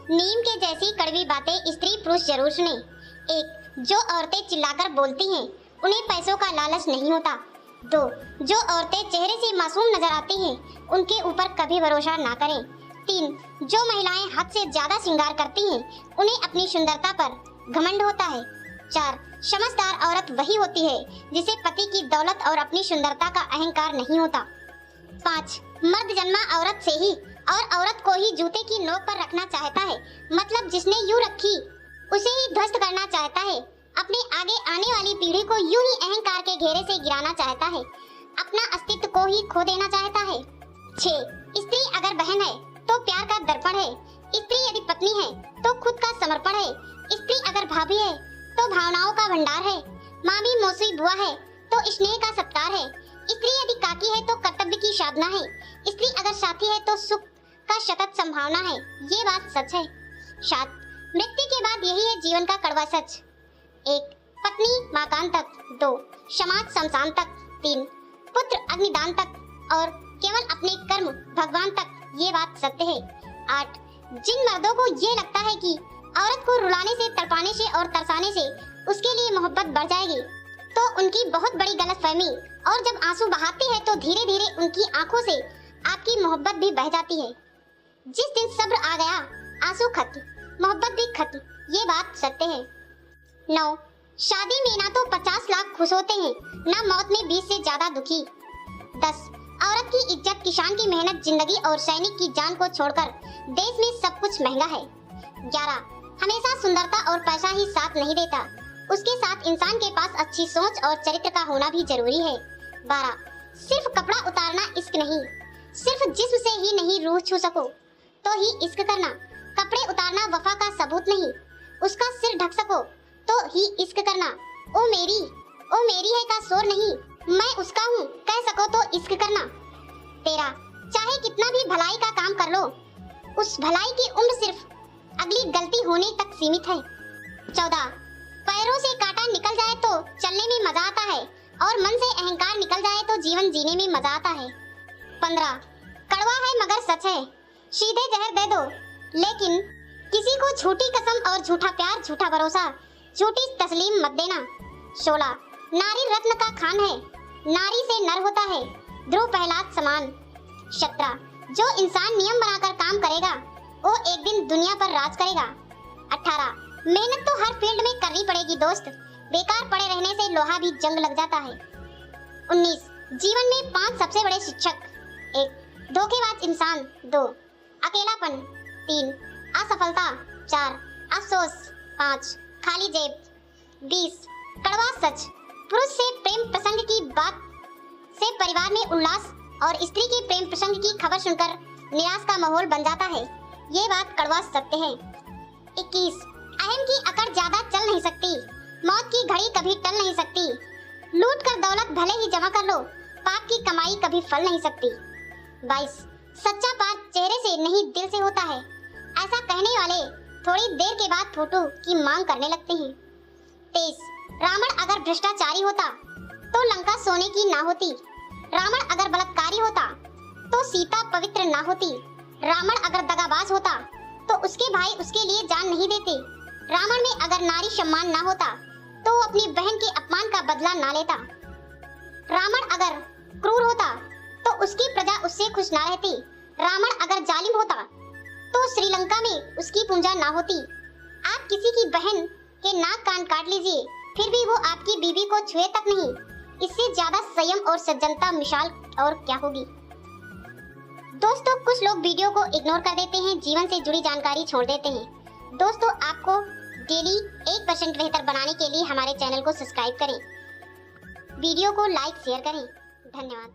नीम के जैसी कड़वी बातें स्त्री पुरुष जरूर सुने। 1. जो औरतें चिल्लाकर बोलती हैं उन्हें पैसों का लालच नहीं होता। 2. जो औरतें चेहरे से मासूम नजर आती हैं उनके ऊपर कभी भरोसा ना करें। 3. जो महिलाएं हद से ज्यादा श्रृंगार करती हैं उन्हें अपनी सुंदरता पर घमंड होता है। 4. समझदार औरत वही होती है जिसे पति की दौलत और अपनी सुंदरता का अहंकार नहीं होता। 5. मर्द जन्मा औरत से ही और औरत को ही जूते की नोक पर रखना चाहता है, मतलब जिसने यूं रखी उसे ही ध्वस्त करना चाहता है। अपने आगे आने वाली पीढ़ी को यूं ही अहंकार के घेरे से गिराना चाहता है, अपना अस्तित्व को ही खो देना चाहता है। 6. स्त्री अगर बहन है तो प्यार का दर्पण है। स्त्री यदि पत्नी है तो खुद का समर्पण है। स्त्री अगर भाभी है तो भावनाओं का भंडार है। माँ भी मौसी बुआ है तो स्नेह का सत्कार है। स्त्री यदि काकी है तो कर्तव्य की साधना है। स्त्री अगर साथी है तो सुख का सतत संभावना है। ये बात सच है। 7. मृत्यु के बाद यही है जीवन का कड़वा सच। 1. पत्नी मकान तक। 2. समाज शमशान तक। 3. पुत्र अग्निदान तक। और केवल अपने कर्म भगवान तक। ये बात सत्य है। 8. जिन मर्दों को ये लगता है कि औरत को रुलाने से, तड़पाने से और तरसाने से उसके लिए मोहब्बत बढ़ जाएगी तो उनकी बहुत बड़ी गलतफहमी, और जब आंसू बहाती है तो धीरे धीरे उनकी आंखों से आपकी मोहब्बत भी बह जाती है। जिस दिन सब्र आ गया आंसू खत्म, मोहब्बत भी खत्म। ये बात सत्य है। 9. शादी में ना तो 50 लाख खुश होते हैं, ना मौत में 20 से ज्यादा दुखी। 10. औरत की इज्जत, किसान की मेहनत, जिंदगी और सैनिक की जान को छोड़कर देश में सब कुछ महंगा है। 11. हमेशा सुंदरता और पैसा ही साथ नहीं देता, उसके साथ इंसान के पास अच्छी सोच और चरित्र का होना भी जरूरी है। 12. सिर्फ कपड़ा उतारना इश्क नहीं, सिर्फ जिस्म से ही नहीं रूह छू सको तो ही इश्क करना। कपड़े उतारना वफा का सबूत नहीं, उसका सिर ढक सको तो ही इश्क करना। ओ मेरी है का शोर नहीं, मैं उसका हूँ कह सको तो इश्क करना। 13. चाहे कितना भी भलाई का काम कर लो, उस भलाई की उम्र सिर्फ अगली गलती होने तक सीमित है। 14. पैरों से कांटा निकल जाए तो चलने में मजा आता है, और मन से अहंकार निकल जाए तो जीवन जीने में मजा आता है। 15. कड़वा है मगर सच है, सीधे जहर दे दो लेकिन किसी को झूठी कसम और झूठा प्यार, झूठा भरोसा, झूठी तस्लीम मत देना। 16. नारी रत्न का खान है, नारी से नर होता है ध्रुव प्रहलाद समान। 17. जो इंसान नियम बनाकर काम करेगा वो एक दिन दुनिया पर राज करेगा। 18. मेहनत तो हर फील्ड में करनी पड़ेगी दोस्त, बेकार पड़े रहने से लोहा भी जंग लग जाता है। 19. जीवन में 5 सबसे बड़े शिक्षक। 1. धोखेबाज इंसान। 2. अकेलापन। 3. असफलता। 4. अफसोस। 5. खाली जेब। 20. कड़वा सच। पुरुष से प्रेम प्रसंग की बात से परिवार में उल्लास, और स्त्री के प्रेम प्रसंग की खबर सुनकर निराश का माहौल बन जाता है। ये बात कड़वा सत्य है। 21. अहम की अकड़ ज्यादा चल नहीं सकती, मौत की घड़ी कभी टल नहीं सकती। लूट कर दौलत भले ही जमा कर लो, पाप की कमाई कभी फल नहीं सकती। 22. सच्चा प्यार चेहरे से नहीं दिल से होता है, ऐसा कहने वाले थोड़ी देर के बाद फोटो की मांग करने लगते हैं। 23. रावण अगर भ्रष्टाचारी होता तो लंका सोने की ना होती। रावण अगर बलात्कारी होता तो सीता पवित्र ना होती। रावण अगर दगाबाज होता तो उसके भाई उसके लिए जान नहीं देते। रावण में अगर नारी सम्मान ना होता तो वो अपनी बहन के अपमान का बदला ना लेता। रावण अगर क्रूर होता तो उसकी प्रजा उससे खुश ना रहती। रावण अगर जालिम होता तो श्रीलंका में उसकी पूजा ना होती। आप किसी की बहन के नाक कान काट लीजिए, फिर भी वो आपकी बीवी को छुए तक नहीं। इससे ज्यादा संयम और सज्जनता मिसाल और क्या होगी। दोस्तों, कुछ लोग वीडियो को इग्नोर कर देते हैं, जीवन से जुड़ी जानकारी छोड़ देते हैं। दोस्तों, आपको डेली 1% बेहतर बनाने के लिए हमारे चैनल को सब्सक्राइब करें, वीडियो को लाइक शेयर करें। धन्यवाद।